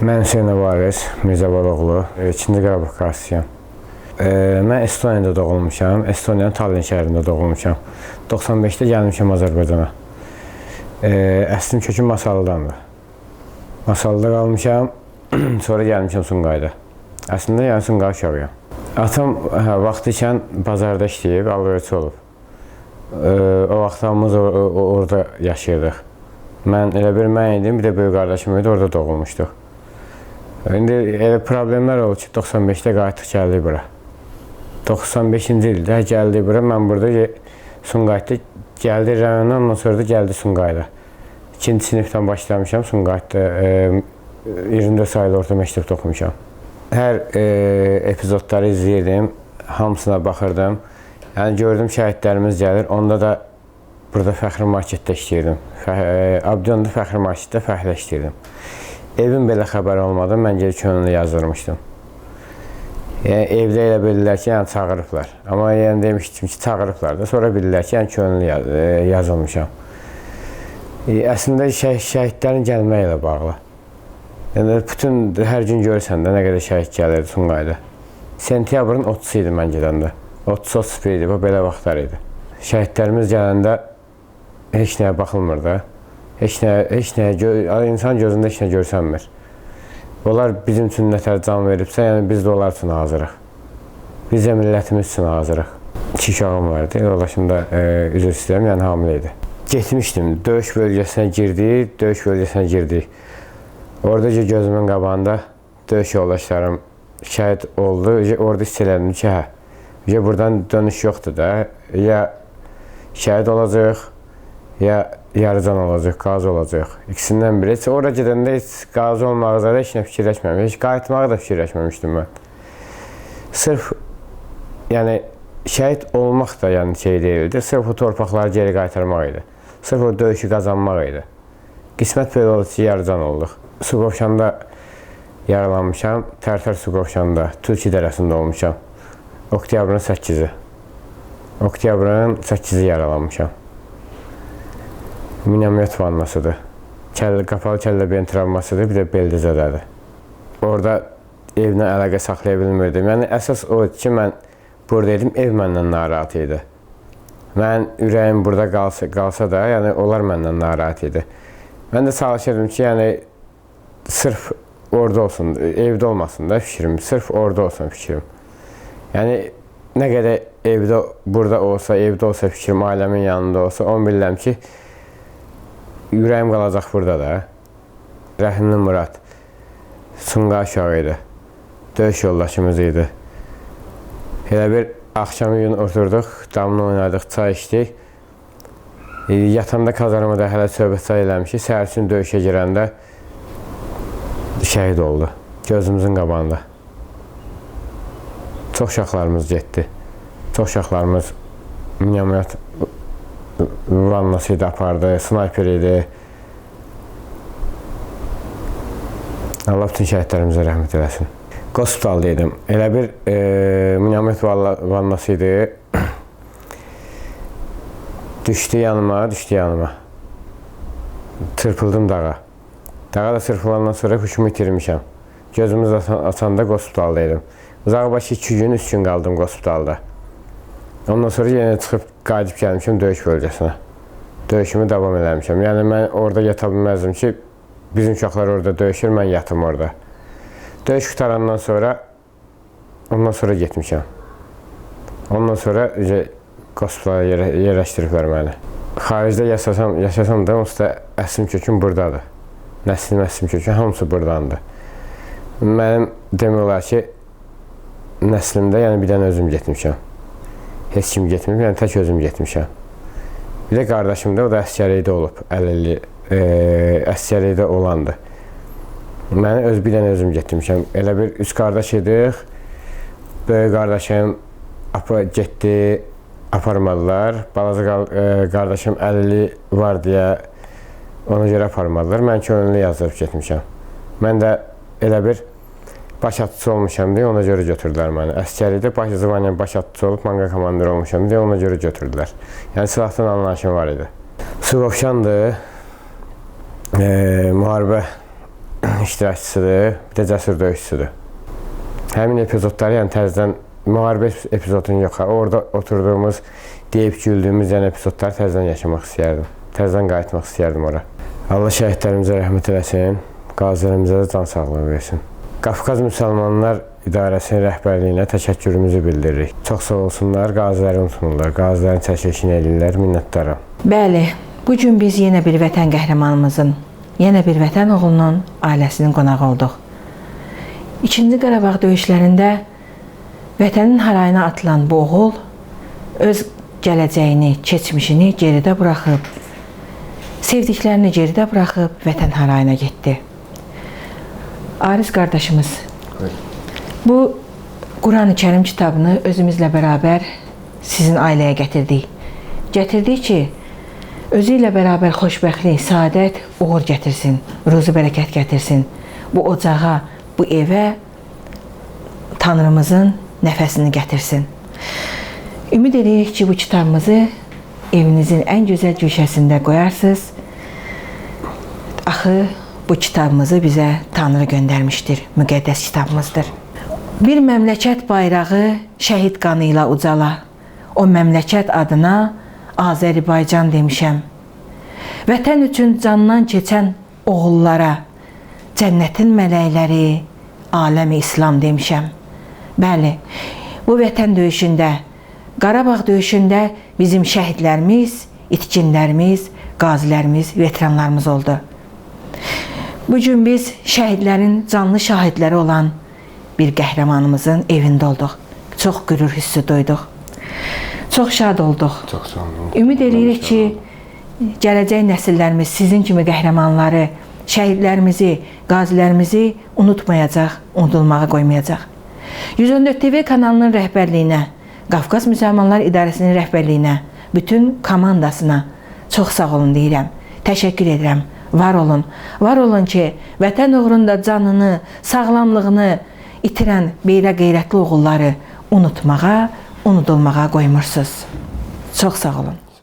Mən Hüseyn Əvariz, Mirzə Baloğlu, 2-ci Qarabağ qaysisiyəm. Mən Estoniyada doğulmuşam, Estoniyanın Tallinn şəhərində doğulmuşam. 95-də gəlmişəm Azərbaycana. Əslim köküm Masallıdandır. Masallıda qalmışam, sonra gəlmişəm Sumqayıda. Əslində yəni Sumqayı uşağıyam. Atam vaxtı ikən bazarda işləyib, alverçi olub. O vaxt hamımız orada yaşayırdıq. Mən idim, bir də böyük qardaşım idi, orada doğulmuşduq. İndi elə problemlər oldu ki, 95-də qayıtdıq gəldik bura. 95-ci ildə gəldik bura, mən burada Sumqayıtda gəldik rayondan, ondan sonra da gəldik Sumqayıda. 2-ci sinifdən başlamışam Sumqayıtda, 24 sayılı orta məktəbdə oxumuşam. Hər epizodları izləyirdim, hamısına baxırdım. Yəni gördüm şəhidlərimiz gəlir, onda da burada fəxri marketdə işləyirdim. Abdiyonda fəxri marketdə fəxrə işləyirdim. Evim belə xəbər olmadı, mən geri könüllü yazdırmışdım. Yəni evdə elə bildilər ki, yəni çağırıblar. Amma yəni demişdim ki, çağırıblar da, sonra bildilər ki, yəni könüllü yazılmışam. Əslində şəhidlərin gəlməyi ilə bağlı. Yəni bütün hər gün görürsən də nə qədər şəhid gəlirdi Sumqayıda. Sentyabrın 30-u idi mən gedəndə. 30-31 idi, bu belə vaxtlar idi. Şəhidlərimiz gələndə heç nəyə baxılmır da. Heç nəyə, insan gözündə heç nə görsənmir. Onlar bizim üçün nətər can veribsə, yəni biz də onlar üçün hazırıq. Biz də millətimiz üçün hazırıq. 2 uşağım vardı, yoldaşım da üzr istəyirəm, yəni hamilə idi. Getmişdim, döyüş bölgəsinə girdik. Orada gözümün qabağında döyüş yoldaşlarım şəhid oldu. Orada hiss elədim ki, buradan dönüş yoxdur da. Ya şəhid olacaq, ya yarıcan olacaq, qazi olacaq. İkisindən biri. Orada gedəndə heç qazi olmaqda da heç nə fikirləşməmişdim. Heç qayıtmağı da fikirləşməmişdim mən. Sırf yəni şəhid olmaq da yəni şey deyildi. Sırf o torpaqları geri qaytarmaq idi. Sırf o döyüşü qazanmaq idi. Qismət belə oldu ki, yarıcan olduq. Suqovşanda yaralanmışam. Tərtər Suqovşanda, Türkiyə dərəsində olmuşam. Oktyabrın 8-i. Oktyabrın 8-i yaralanmışam. Minomyot vannasıdır. Qapalı kəllə-beyin travmasıdır, bir də beldizədədir. Orada evlə əlaqə saxlaya bilmirdim. Yəni, əsas o ki, mən buradaydım, ev məndən narahat idi. Mən ürəyim burada qalsa da, yəni, onlar məndən narahat idi. Mən də çalışırdım ki, yəni, sırf orada olsun, evdə olmasın da fikrim, sırf orada olsun fikrim. Yəni, nə qədər burada olsa, evdə olsa fikrim, ailəmin yanında olsa, onu bilirəm ki, ürəyim qalacaq burada da. Rəhimli Murad, Sumqayı uşağı idi, döyüş yoldaşımız idi. Elə bir axşamı gün oturduq, damla oynadıq, çay içdik. Yatanda kazarmada hələ söhbət çay eləmişik, səhər üçün döyüşə girəndə şəhid oldu, gözümüzün qabağında. Çox uşaqlarımız getdi. Çox uşaqlarımız minomyot vannası idi, apardı, snayper idi. Allah bütün şəhidlərimizə rəhmət eləsin. Hospitaldaydım. Elə bir minomyot vannası idi. Düşdü yanıma. Çırpıldım dağa. Dağa da çırpılandan sonra huşumu itirmişəm. Gözümüz açanda hospitaldaydım. Uzaqbaşı 2 gün, 3 gün qaldım hospitalda. Ondan sonra yenə çıxıb qayıdıb gəlmişəm döyüş bölgəsinə. Döyüşümü davam eləmişəm. Yəni mən orada yata bilməzdim ki, bizim uşaqlar orada döyüşür, mən yatım orada. Döyüş qutarandan sonra, ondan sonra getmişəm. Ondan sonra hospitala yerləşdiriblər məni. Xaricdə yaşasam da, onsuz da əslim köküm buradadır. Nəslim köküm, hamısı buradandır. Mənim demək olar ki, nəslimdə, yəni bir dənə özüm getmişəm. Heç kim getməyib, yəni tək özüm getmişəm. Bir də qardaşım da, o da əsgərlikdə olub, əsgərlikdə olandı. Məni bir dənə özüm getmişəm. Elə bir 3 qardaş idik, böyük qardaşım getdi, aparmadılar. Balaca qardaşım 50 var deyə ona görə aparmadılar. Mən könüllü yazdırıb getmişəm. Mən də elə bir baş atıcı olmuşam deyə ona görə götürdülər məni. Əskərlikdə baş atıcı olub, manqa komandiri olmuşam deyə ona görə götürdülər. Yəni silahdan anlayışım var idi. Suqovşandır, müharibə iştirakçısıdır, bir də cəsur döyüşçüdür. Həmin epizodları, yəni təzədən müharibə epizodunu yox, orada oturduğumuz, deyib güldüyümüz epizodları təzədən yaşamaq istəyərdim. Təzədən qayıtmaq istəyərdim ora. Allah şəhidlərimizə rəhmət eləsin, qazilərimizə də can sağlığı versin. Qafqaz Müsəlmanlar İdarəsinin rəhbərliyinə təşəkkürümüzü bildiririk. Çox sağ olsunlar, qaziləri unutmurlar, qazilərin çəkilişini eləyirlər, minnətdaram. Bəli, bugün biz yenə bir vətən qəhrəmanımızın, yenə bir vətən oğlunun ailəsinin qonağı olduq. İkinci Qarabağ döyüşlərində vətənin harayına atılan bu oğul öz gələcəyini, keçmişini geridə buraxıb, sevdiklərini geridə buraxıb vətən harayına getdi. Aris qardaşımız, bu Quran-ı Kərim kitabını özümüzlə bərabər sizin ailəyə gətirdik. Gətirdik ki, özü ilə bərabər xoşbəxtlik, saadət, uğur gətirsin, ruzu bərəkət gətirsin. Bu ocağa, bu evə Tanrımızın nəfəsini gətirsin. Ümid edirik ki, bu kitabımızı evinizin ən gözəl köşəsində qoyarsınız. Axı, bu kitabımızı bizə Tanrı göndərmişdir, müqəddəs kitabımızdır. Bir məmləkət bayrağı şəhid qanı ilə ucala. O məmləkət adına Azərbaycan demişəm. Vətən üçün candan keçən oğullara cənnətin mələkləri, aləmi İslam demişəm. Bəli, bu vətən döyüşündə, Qarabağ döyüşündə bizim şəhidlərimiz, itkinlərimiz, qazilərimiz, veteranlarımız oldu. Bugün biz şəhidlərin canlı şahidləri olan bir qəhrəmanımızın evində olduq. Çox qürur hissi duyduq. Çox şad olduq. Çox sağ olun. Ümid edirik ki, gələcək nəsillərimiz sizin kimi qəhrəmanları, şəhidlərimizi, qazilərimizi unutmayacaq, unudulmağa qoymayacaq. 114 TV kanalının rəhbərliyinə, Qafqaz Müsəlmanlar İdarəsinin rəhbərliyinə, bütün komandasına çox sağ olun deyirəm. Təşəkkür edirəm. Var olun. Var olun ki, vətən uğrunda canını, sağlamlığını itirən belə qeyrətli oğulları unutmağa, unudulmağa qoymursunuz. Çox sağ olun.